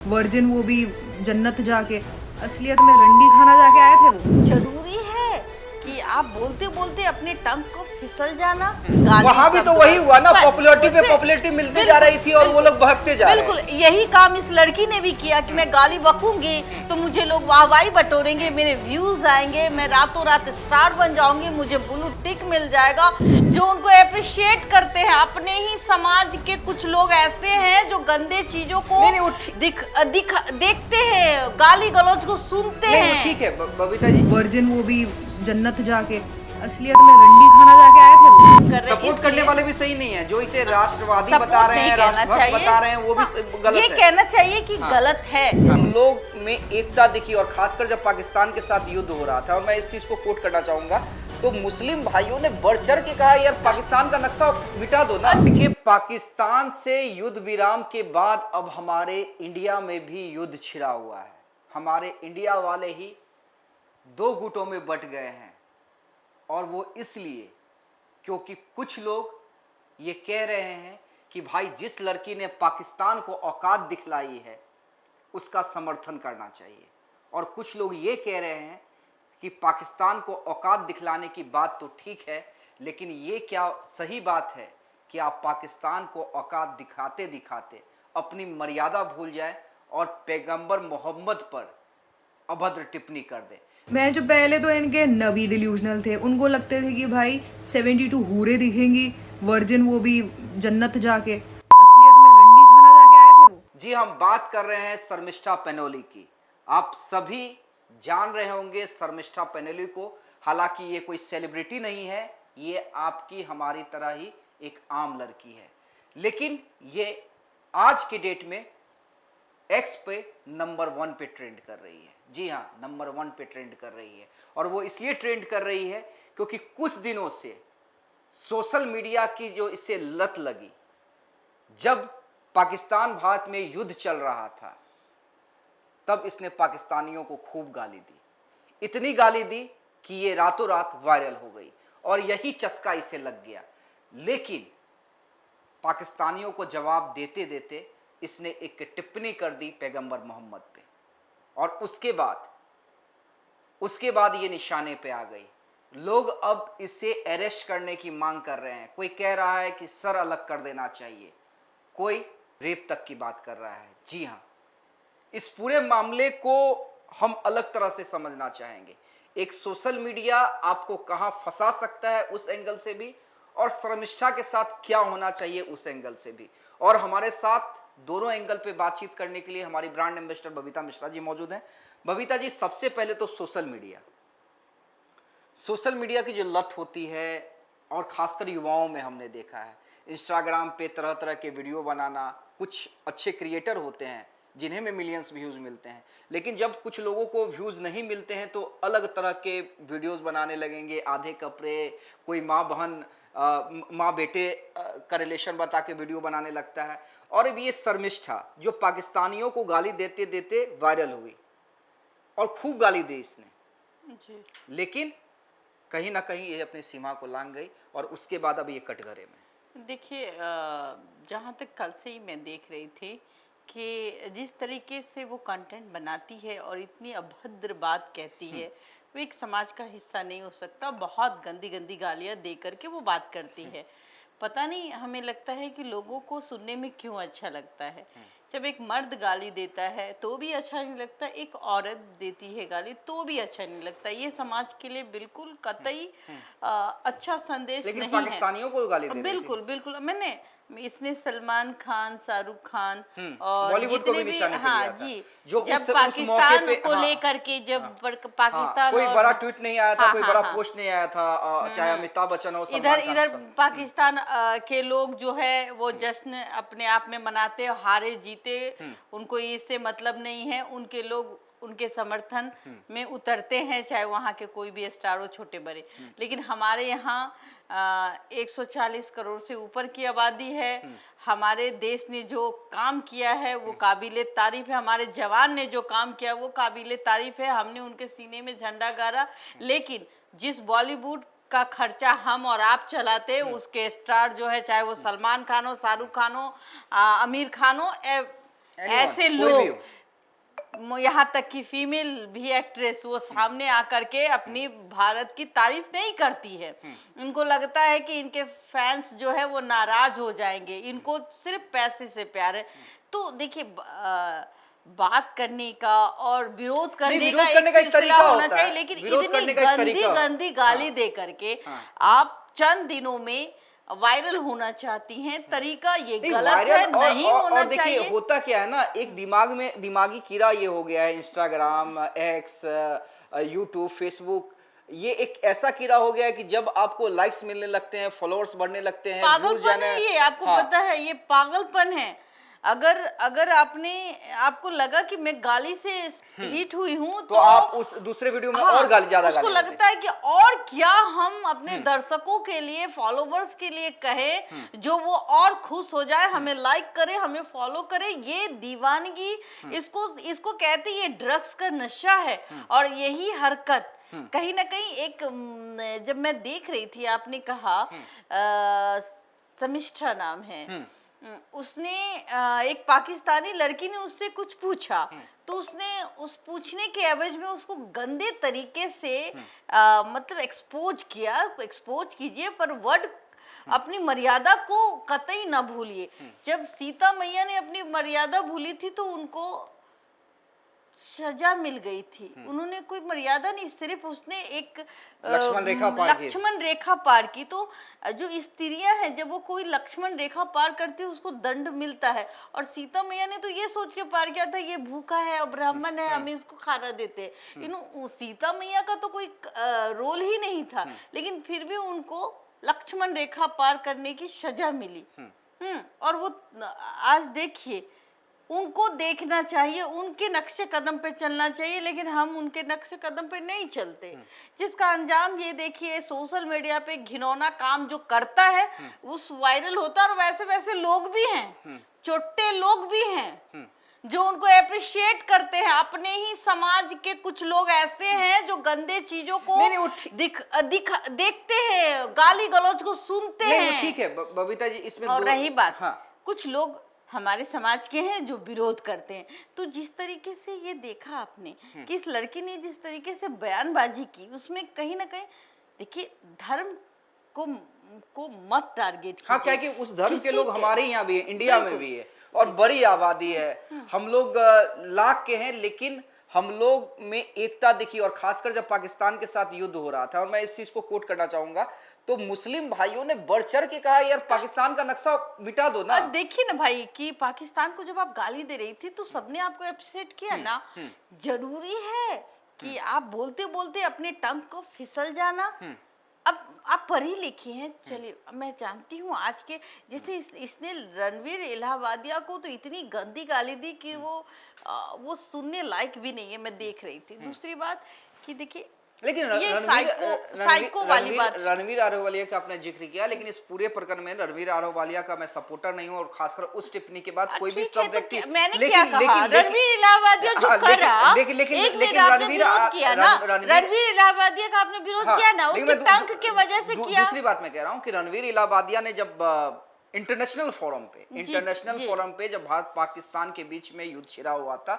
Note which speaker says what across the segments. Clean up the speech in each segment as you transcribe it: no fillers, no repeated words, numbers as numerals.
Speaker 1: Virgin, वो भी जन्नत जाके। असलियत में रंडी खाना जाके आए थे वो।
Speaker 2: जरूरी है कि आप बोलते बोलते अपने टंग को फिसल जाना। गाली
Speaker 3: वहाँ भी तो
Speaker 2: शब्द
Speaker 3: वही हुआ ना,
Speaker 2: पर
Speaker 3: पॉपुलैरिटी पे
Speaker 2: उससे-
Speaker 3: पॉपुलैरिटी मिलती जा रही थी और वो लोग बहकते जा रहे हैं।
Speaker 2: बिल्कुल यही काम इस लड़की ने भी किया कि मैं गाली बकूंगी तो मुझे लोग वाहवाही बटोरेंगे, मेरे व्यूज आएंगे, मैं रातों रात स्टार बन जाऊंगी, मुझे ब्लू टिक मिल जाएगा। जो उनको अप्रिशिएट करते हैं, अपने ही समाज के कुछ लोग ऐसे हैं जो गंदे चीजों को
Speaker 3: नहीं, वो
Speaker 2: देखते हैं, गाली गलौज को सुनते
Speaker 3: नहीं, वो
Speaker 2: हैं।
Speaker 3: ठीक है बबीता जी,
Speaker 1: वर्जिन, वो भी जन्नत जाके। असलियत में रंडी खाना जाके आए थे वो।
Speaker 3: सपोर्ट करने वाले भी सही नहीं है। जो इसे राष्ट्रवादी
Speaker 2: सपोर्ट
Speaker 3: बता रहे
Speaker 2: नहीं
Speaker 3: हैं,
Speaker 2: कहना
Speaker 3: राष्ट्रभक्त
Speaker 2: चाहिए।
Speaker 3: बता रहे हैं, वो भी गलत
Speaker 2: ये
Speaker 3: है।
Speaker 2: कहना चाहिए कि
Speaker 3: हाँ।
Speaker 2: गलत है।
Speaker 3: हम लोग में एकता दिखी, और खासकर जब पाकिस्तान के साथ युद्ध हो रहा था, और मैं इस चीज को कोट करना चाहूंगा, तो मुस्लिम भाइयों ने बढ़ चढ़ के कहा यार पाकिस्तान का नक्शा मिटा दो ना। देखिए, पाकिस्तान से युद्ध विराम के बाद अब हमारे इंडिया में भी युद्ध छिड़ा हुआ है। हमारे इंडिया वाले ही दो गुटों में बट गए हैं, और वो इसलिए क्योंकि कुछ लोग ये कह रहे हैं कि भाई जिस लड़की ने पाकिस्तान को औकात दिखलाई है उसका समर्थन करना चाहिए, और कुछ लोग ये कह रहे हैं कि पाकिस्तान को औकात दिखलाने की बात तो ठीक है, लेकिन ये क्या सही बात है कि आप पाकिस्तान को औकात दिखाते दिखाते अपनी मर्यादा भूल जाए और पैगंबर मोहम्मद पर अभद्र टिप्पणी कर दे।
Speaker 1: मैं जो पहले तो इनके नबी डिल्यूजनल थे, उनको लगते थे कि भाई 72 हूरे दिखेंगी, वर्जिन, वो भी जन्नत जाके। असलियत में रंडी खाना जाके आए थे वो।
Speaker 3: जी, हम बात कर रहे हैं शर्मिष्ठा पैनोली की। आप सभी जान रहे होंगे शर्मिष्ठा पैनोली को। हालांकि ये कोई सेलिब्रिटी नहीं है, ये आपकी हमारी तरह ही एक आम लड़की है, लेकिन ये आज के डेट में एक्स पे नंबर 1 पे ट्रेंड कर रही है। जी हाँ, नंबर 1 पे ट्रेंड कर रही है, और वो इसलिए ट्रेंड कर रही है क्योंकि कुछ दिनों से सोशल मीडिया की जो इसे लत लगी, जब पाकिस्तान भारत में युद्ध चल रहा था तब इसने पाकिस्तानियों को खूब गाली दी। इतनी गाली दी कि ये रातों रात वायरल हो गई, और यही चस्का इसे लग गया। लेकिन पाकिस्तानियों को जवाब देते देते इसने एक टिप्पणी कर दी पैगंबर मोहम्मद पे, और उसके बाद ये निशाने पे आ गई। लोग अब इसे अरेस्ट करने की मांग कर रहे हैं। कोई कह रहा है कि सर अलग कर देना चाहिए, कोई रेप तक की बात कर रहा है। जी हाँ, इस पूरे मामले को हम अलग तरह से समझना चाहेंगे। एक सोशल मीडिया आपको कहां फंसा सकता है उस एंगल से भी, और शर्मिष्ठा के साथ क्या होना चाहिए उस एंगल से भी। और हमारे साथ दोनों एंगल पे बातचीत करने के लिए हमारी ब्रांड एम्बेसडर बबीता मिश्रा जी मौजूद हैं। बबीता जी, सबसे पहले तो सोशल मीडिया की जो लत होती है, और खासकर युवाओं में हमने देखा है, इंस्टाग्राम पे तरह तरह के वीडियो बनाना। कुछ अच्छे क्रिएटर होते हैं जिन्हें में मिलियंस व्यूज मिलते हैं, लेकिन जब कुछ लोगों को व्यूज नहीं मिलते हैं तो अलग तरह के वीडियोस बनाने लगेंगे। आधे कपड़े, कोई माँ बहन माँ बेटे का रिलेशन बता के वीडियो बनाने लगता है। और अब ये शर्मिष्ठा जो पाकिस्तानियों को गाली देते देते वायरल हुई, और खूब गाली दी इसने
Speaker 2: जी।
Speaker 3: लेकिन कहीं ना कहीं ये अपनी सीमा को लांघ गई, और उसके बाद अब ये कटघरे में।
Speaker 2: देखिए, जहाँ तक कल से ही मैं देख रही थी कि जिस तरीके से वो कंटेंट बनाती है और इतनी अभद्र बात कहती है, वो एक समाज का हिस्सा नहीं हो सकता। बहुत गंदी गंदी गालियाँ दे करके वो बात करती है। पता नहीं, हमें लगता है कि लोगों को सुनने में क्यों अच्छा लगता है। जब एक मर्द गाली देता है तो भी अच्छा नहीं लगता, एक औरत देती है गाली तो भी अच्छा नहीं लगता। ये समाज के लिए बिल्कुल कतई अच्छा संदेश
Speaker 3: लेकिन
Speaker 2: नहीं
Speaker 3: पाकिस्तानियों को गाली दे
Speaker 2: है।
Speaker 3: रही थी।
Speaker 2: बिल्कुल बिल्कुल। मैंने इसने सलमान खान, शाहरुख खान और
Speaker 3: बॉलीवुड को
Speaker 2: जितने
Speaker 3: भी
Speaker 2: भी,
Speaker 3: निशाने पे
Speaker 2: हाँ
Speaker 3: लिया था।
Speaker 2: जी,
Speaker 3: जो
Speaker 2: जब
Speaker 3: उस मौके
Speaker 2: पाकिस्तान
Speaker 3: पे,
Speaker 2: को
Speaker 3: हाँ,
Speaker 2: लेकर के जब पाकिस्तान
Speaker 3: हाँ, कोई
Speaker 2: और
Speaker 3: बड़ा ट्वीट नहीं आया था,
Speaker 2: हाँ,
Speaker 3: कोई
Speaker 2: हाँ,
Speaker 3: बड़ा
Speaker 2: हाँ।
Speaker 3: पोस्ट नहीं आया था, चाहे अमिताभ बच्चन हो,
Speaker 2: इधर
Speaker 3: सलमान खान
Speaker 2: इधर
Speaker 3: सब।
Speaker 2: पाकिस्तान के लोग जो है वो जश्न अपने आप में मनाते, हारे जीते उनको इससे मतलब नहीं है। उनके लोग उनके समर्थन में उतरते हैं, चाहे वहाँ के कोई भी स्टार हो, छोटे बड़े। लेकिन हमारे यहाँ 140 करोड़ से ऊपर की आबादी है। हमारे देश ने जो काम किया है वो काबिले तारीफ है। हमारे जवान ने जो काम किया वो काबिले तारीफ है। हमने उनके सीने में झंडा गाड़ा। लेकिन जिस बॉलीवुड का खर्चा हम और आप चलाते हैं, उसके स्टार जो है, चाहे वो सलमान खान हो, शाहरुख खान हो, आमिर खान हो, ऐसे
Speaker 3: कोई भी
Speaker 2: लोग, यहाँ तक कि फीमेल भी एक्ट्रेस वो सामने आकर के अपनी भारत की तारीफ नहीं करती है। उनको लगता है कि इनके फैंस जो है वो नाराज हो जाएंगे, इनको सिर्फ पैसे से प्यार है। तो देखिए बात करने का और विरोध करने का एक सिलसिला होना चाहिए, लेकिन इतनी गंदी गंदी गाली दे करके आप चंद दिनों में वायरल होना चाहती हैं, तरीका ये गलत है, नहीं होना चाहिए।
Speaker 3: होता क्या है ना, एक दिमागी कीड़ा ये हो गया है, इंस्टाग्राम, एक्स, यूट्यूब, फेसबुक, ये एक ऐसा कीड़ा हो गया है कि जब आपको लाइक्स मिलने लगते हैं, फॉलोअर्स बढ़ने लगते हैं,
Speaker 2: पागलपन है ये, आपको पता है ये पागलपन है। अगर आपको लगा कि मैं गाली से हिट हुई हूँ तो
Speaker 3: आप उस दूसरे वीडियो में और गाली ज्यादा
Speaker 2: उसको लगता है कि और क्या हम अपने दर्शकों के लिए, फॉलोवर्स के लिए कहें जो वो और खुश हो जाए, हमें लाइक करे, हमें फॉलो करे। ये दीवानगी, इसको कहते हैं ये ड्रग्स का नशा है। और यही हरकत कहीं ना कहीं एक, जब मैं देख रही थी, आपने कहा शमिष्ठा नाम है, उसने एक पाकिस्तानी लड़की ने उससे कुछ पूछा, तो उसने उस पूछने के एवज में उसको गंदे तरीके से मतलब एक्सपोज किया। एक्सपोज कीजिए पर वर्ड, अपनी मर्यादा को कतई ना भूलिए। जब सीता मैया ने अपनी मर्यादा भूली थी तो उनको सजा मिल गई थी। उन्होंने कोई मर्यादा नहीं, सिर्फ उसने एक लक्ष्मण रेखा पार की। तो जो स्त्रियां हैं जब वो कोई लक्ष्मण रेखा पार करती है उसको दंड मिलता है। और सीता मैया ने तो ये सोच के पार किया था ये भूखा है और ब्राह्मण है, हमें इसको खाना देते। सीता मैया का तो कोई रोल ही नहीं था, लेकिन फिर भी उनको लक्ष्मण रेखा पार करने की सजा मिली। और वो आज देखिए, उनको देखना चाहिए, उनके नक्शे कदम पे चलना चाहिए, लेकिन हम उनके नक्शे कदम पे नहीं चलते। जिसका अंजाम ये देखिए, सोशल मीडिया पे घिनौना काम जो करता है उस वायरल होता है। और वैसे वैसे लोग भी हैं, छोटे लोग भी हैं जो उनको अप्रिशिएट करते हैं। अपने ही समाज के कुछ लोग ऐसे हैं जो गंदे चीजों को देखते हैं, गाली गलौज को सुनते हैं।
Speaker 3: ठीक है बबीता जी, इसमें
Speaker 2: और रही बात, कुछ लोग हमारे समाज के हैं जो विरोध करते हैं। तो जिस तरीके से ये देखा आपने कि इस लड़की ने जिस तरीके से बयानबाजी की, उसमें कहीं ना कहीं देखिए धर्म को मत टारगेट कीजिए।
Speaker 3: क्या कि उस धर्म के लोग हमारे यहाँ भी है, इंडिया में भी है, और बड़ी आबादी है। हम लोग लाख के हैं, लेकिन हम लोग में एकता दिखी। और खासकर जब पाकिस्तान के साथ युद्ध हो रहा था, और मैं इस चीज को कोट करना चाहूंगा, तो मुस्लिम भाइयों ने बढ़ चढ़ के कहा यार पाकिस्तान का नक्शा मिटा दो ना।
Speaker 2: देखिए ना भाई कि पाकिस्तान को जब आप गाली दे रही थी तो सबने आपको अप्रिशिएट किया ना। जरूरी है कि आप बोलते बोलते अपने टंग को फिसल जाना। अब आप पढ़ी लिखी हैं, चलिए मैं जानती हूँ आज के, जैसे इसने रणवीर इलाहाबादिया को तो इतनी गंदी गाली दी कि वो सुनने लायक भी नहीं है। मैं देख रही थी। दूसरी बात कि देखिए,
Speaker 3: लेकिन
Speaker 2: ये साइको वाली बात,
Speaker 3: रणवीर आहलूवालिया का आपने जिक्र किया, लेकिन इस पूरे प्रकरण में रणवीर आहलूवालिया का मैं सपोर्टर नहीं हूं। और खासकर उस टिप्पणी के बाद कोई भी सब व्यक्ति,
Speaker 2: मैंने क्या कहा, रणवीर इलाहाबादिया जो करा, लेकिन रणवीर किया ना, रणवीर इलाहाबादिया का आपने विरोध किया ना, उसके टंक की वजह से किया।
Speaker 3: दूसरी बात मैं कह रहा हूँ कि रणवीर इलाहाबादिया ने जब इंटरनेशनल फोरम पे जब भारत पाकिस्तान के बीच में युद्ध छिड़ा हुआ था,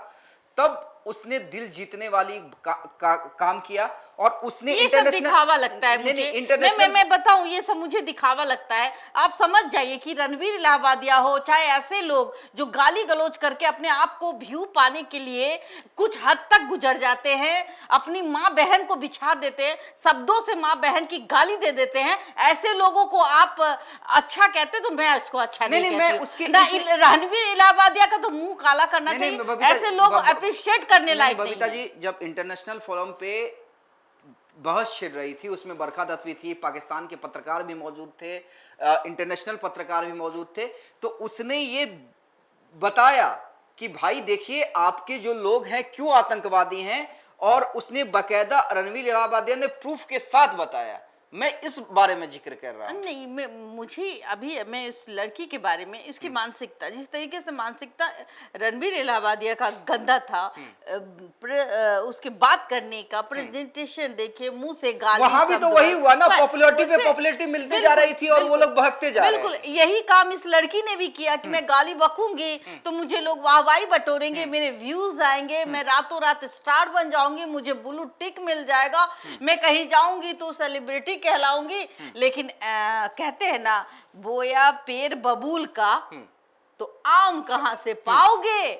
Speaker 3: तब उसने दिल जीतने वाली काम किया। और उसने
Speaker 2: ये सब दिखावा लगता है मुझे। मैं बताऊं, ये सब मुझे दिखावा लगता है। आप समझ जाइए कि रणवीर इलाहाबादिया हो, चाहे ऐसे लोग जो गाली गलौज करके अपने आप को व्यू पाने के लिए कुछ हद तक गुजर जाते हैं, अपनी माँ बहन को बिछा देते हैं, शब्दों से माँ बहन की गाली दे देते हैं, ऐसे लोगों को आप अच्छा कहते तो मैं उसको अच्छा नहीं कहती। रणवीर इलाहाबादिया का तो मुंह काला करना चाहिए। ऐसे लोग अप्रिशिएट करने लायक नहीं।
Speaker 3: बबीता जी, जब इंटरनेशनल फोरम पे बहस छिड़ रही थी, उसमें बरखा दत्त भी थी, पाकिस्तान के पत्रकार भी मौजूद थे, इंटरनेशनल पत्रकार भी मौजूद थे, तो उसने ये बताया कि भाई देखिए आपके जो लोग हैं क्यों आतंकवादी हैं। और उसने बकायदा रणवीर इलाहाबादिया ने प्रूफ के साथ बताया मैं इस बारे में जिक्र कर रहा हूँ।
Speaker 2: नहीं, मुझे अभी मैं इस लड़की के बारे में इसकी मानसिकता, जिस तरीके से मानसिकता रणबीर इलाहाबादिया का गंदा था, उसके बात करने का प्रेजेंटेशन देखिए, मुंह से गाली,
Speaker 3: वहां भी तो वही हुआ ना, पॉपुलैरिटी पे पॉपुलैरिटी मिलती जा रही थी और वो लोग बहकते जा रहे हैं।
Speaker 2: बिल्कुल यही काम इस लड़की ने भी किया कि मैं गाली बकूंगी तो मुझे लोग वाहवाही बटोरेंगे, मेरे व्यूज आएंगे, मैं रातों रात स्टार बन जाऊंगी, मुझे ब्लू टिक मिल जाएगा, मैं कहीं जाऊंगी तो सेलिब्रिटी कहलाऊंगी। लेकिन कहते हैं ना, बोया पेड़ बबूल का तो आम कहां से पाओगे।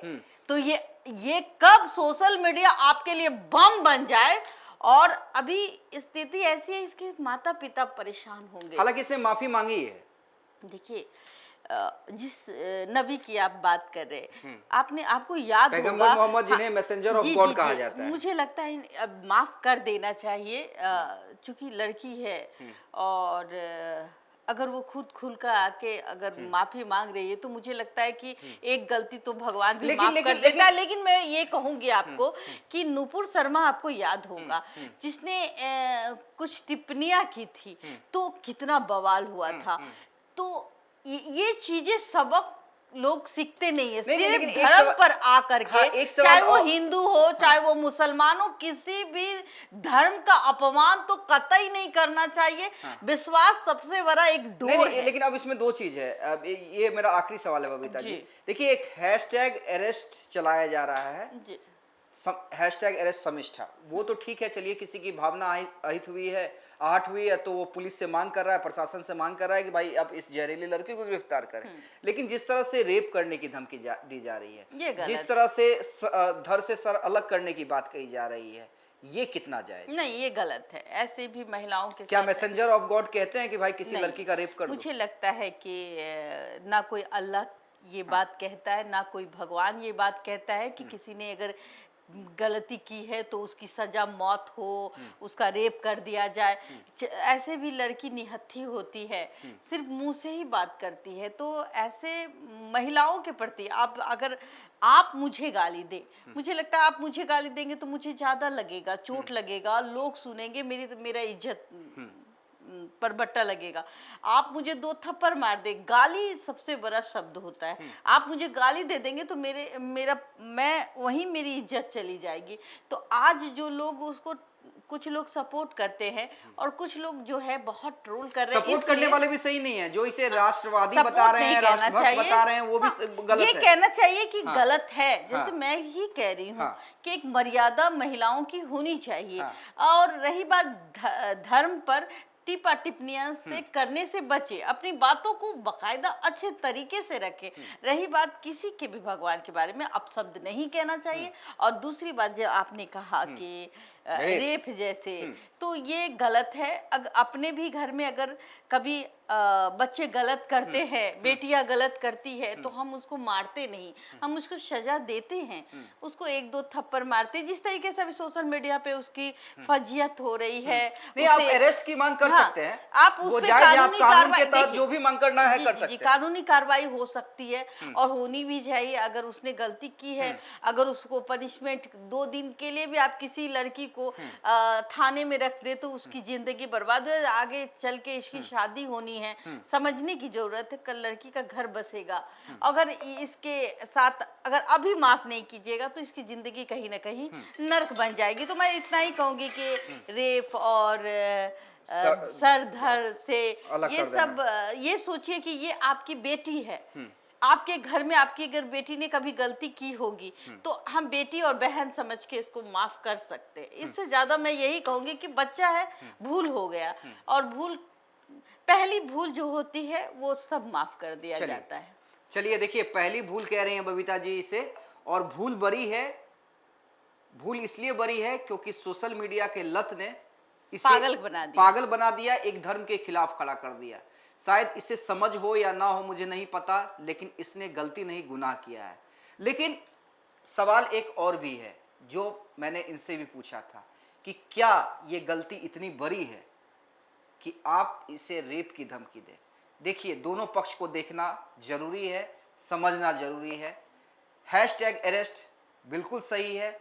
Speaker 2: तो ये कब सोशल मीडिया आपके लिए बम बन जाए। और अभी स्थिति ऐसी है, इसके माता पिता परेशान होंगे।
Speaker 3: हालांकि इसने माफी मांगी है।
Speaker 2: देखिए, जिस नबी की आप बात कर रहे हैं, आपको याद
Speaker 3: पैगंबर
Speaker 2: होगा,
Speaker 3: मोहम्मद जिन्हें मैसेंजर ऑफ गॉड कहा जाता है।
Speaker 2: मुझे लगता है अब माफ कर देना चाहिए, चूंकि लड़की है और अगर वो खुद खुल कर आके अगर माफी मांग रही है तो मुझे लगता है कि एक गलती तो भगवान भी माफ कर देता है। लेकिन मैं ये कहूंगी आपको कि नुपुर शर्मा, आपको याद होगा, जिसने कुछ टिप्पणियां की थी तो कितना बवाल हुआ था। तो ये चीजें सबक लोग सीखते नहीं है, सिर्फ धर्म पर आकर के, चाहे वो हिंदू हो चाहे वो मुसलमान हो, किसी भी धर्म का अपमान तो कतई नहीं करना चाहिए। विश्वास सबसे बड़ा एक डोर है।
Speaker 3: लेकिन अब इसमें दो चीज है। अब ये मेरा आखिरी सवाल है बबीता जी। देखिए, एक हैशटैग अरेस्ट चलाया जा रहा है
Speaker 2: जी,
Speaker 3: हैशटैग अरेस्ट शर्मिष्ठा। वो तो ठीक है, चलिए, किसी की भावना আহিत हुई है, आहट हुई है, तो वो पुलिस से मांग कर रहा है, प्रशासन से मांग कर रहा है कि भाई अब इस जहरीली लड़की को गिरफ्तार करें। लेकिन जिस तरह से रेप करने की धमकी दी जा रही है, जिस तरह से धड़ से सर अलग करने की बात कही जा रही है, ये कितना जायज?
Speaker 2: नहीं, ये गलत है। ऐसे भी महिलाओं के
Speaker 3: क्या
Speaker 2: साथ
Speaker 3: मैसेंजर ऑफ गॉड कहते हैं कि भाई किसी लड़की का रेप कर दो?
Speaker 2: मुझे लगता है कि ना कोई अल्लाह ये बात कहता है, ना कोई भगवान ये बात कहता है कि किसी ने अगर गलती की है तो उसकी सजा मौत हो, उसका रेप कर दिया जाए। ऐसे भी लड़की निहत्थी होती है, सिर्फ मुंह से ही बात करती है। तो ऐसे महिलाओं के प्रति अगर आप मुझे गाली दे, मुझे लगता है आप मुझे गाली देंगे तो मुझे ज्यादा लगेगा, चोट लगेगा, लोग सुनेंगे, मेरा इज्जत पर बट्टा लगेगा। आप मुझे 2 थप्पड़ मार दे, गाली सबसे बड़ा शब्द होता है। आप मुझे गाली दे देंगे तो वहीं मेरी इज्जत चली जाएगी। तो आज जो लोग उसको, कुछ लोग सपोर्ट करते हैं और कुछ लोग जो है बहुत ट्रोल कर रहे हैं।
Speaker 3: सपोर्ट करने वाले भी सही नहीं है, जो इसे राष्ट्रवादी बता रहे हैं, राष्ट्रभक्त बता रहे हैं, वो भी गलत है।
Speaker 2: ये कहना चाहिए कि गलत है। जैसे मैं ही कह रही हूँ कि एक मर्यादा महिलाओं की होनी चाहिए। और रही बात धर्म पर, टिप्पा टिप्पणियां से करने से बचे, अपनी बातों को बकायदा अच्छे तरीके से रखे। रही बात किसी के भी भगवान के बारे में अपशब्द नहीं कहना चाहिए। और दूसरी बात, जो आपने कहा कि रेप जैसे, तो ये गलत है। अपने भी घर में अगर कभी बच्चे गलत करते हैं, बेटियां गलत करती है, तो हम उसको मारते नहीं, हम उसको सजा देते हैं, उसको 1-2 थप्पड़ मारते। जिस तरीके से अभी सोशल मीडिया पे उसकी फजीयत हो रही है,
Speaker 3: नहीं, आप अरेस्ट की मांग कर सकते हैं,
Speaker 2: आप उस पे कानूनी कार्रवाई,
Speaker 3: जो भी मांग करना है कर सकते हैं।
Speaker 2: कानूनी कार्रवाई हो सकती है और होनी भी चाहिए। अगर उसने गलती की है, अगर उसको पनिशमेंट 2 दिन के लिए भी आप किसी लड़की को थाने में रख दे तो उसकी जिंदगी बर्बाद हो, आगे चल के इसकी शादी होनी है, समझने की जरूरत है। कल लड़की का घर बसेगा। अगर इसके साथ अगर अभी माफ नहीं कीजिएगा तो इसकी जिंदगी कहीं ना कहीं नर्क बन जाएगी। तो मैं इतना ही कहूंगी कि रेप और सर धड़ से ये सब, ये सोचिए कि ये आपकी बेटी है, आपके घर में आपकी अगर बेटी ने कभी गलती की होगी तो हम बेटी और बहन समझ के इसको माफ कर सकते हैं। इससे ज्यादा मैं यही कहूंगी कि बच्चा है, भूल हो गया, और पहली भूल जो होती है वो सब माफ कर दिया जाता है।
Speaker 3: चलिए, देखिए, पहली भूल कह रहे हैं बबीता जी इसे, और भूल बड़ी है। भूल इसलिए बड़ी है क्योंकि सोशल मीडिया के लत ने इसे पागल बना दिया, एक धर्म के खिलाफ खड़ा कर दिया। शायद इसे समझ हो या ना हो मुझे नहीं पता, लेकिन इसने गलती नहीं गुनाह किया है। लेकिन सवाल एक और भी है जो मैंने इनसे भी पूछा था कि क्या ये गलती इतनी बड़ी है कि आप इसे रेप की धमकी दें? देखिए, दोनों पक्ष को देखना जरूरी है, समझना जरूरी है। हैशटैग अरेस्ट बिल्कुल सही है।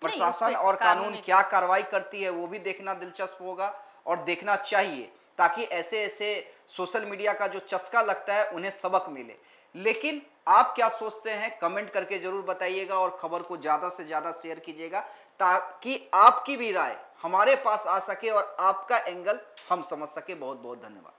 Speaker 3: प्रशासन और कानून क्या कार्रवाई करती है वो भी देखना दिलचस्प होगा और देखना चाहिए ताकि ऐसे ऐसे सोशल मीडिया का जो चस्का लगता है उन्हें सबक मिले। लेकिन आप क्या सोचते हैं कमेंट करके जरूर बताइएगा और खबर को ज्यादा से ज्यादा शेयर कीजिएगा ताकि आपकी भी राय हमारे पास आ सके और आपका एंगल हम समझ सके। बहुत बहुत धन्यवाद।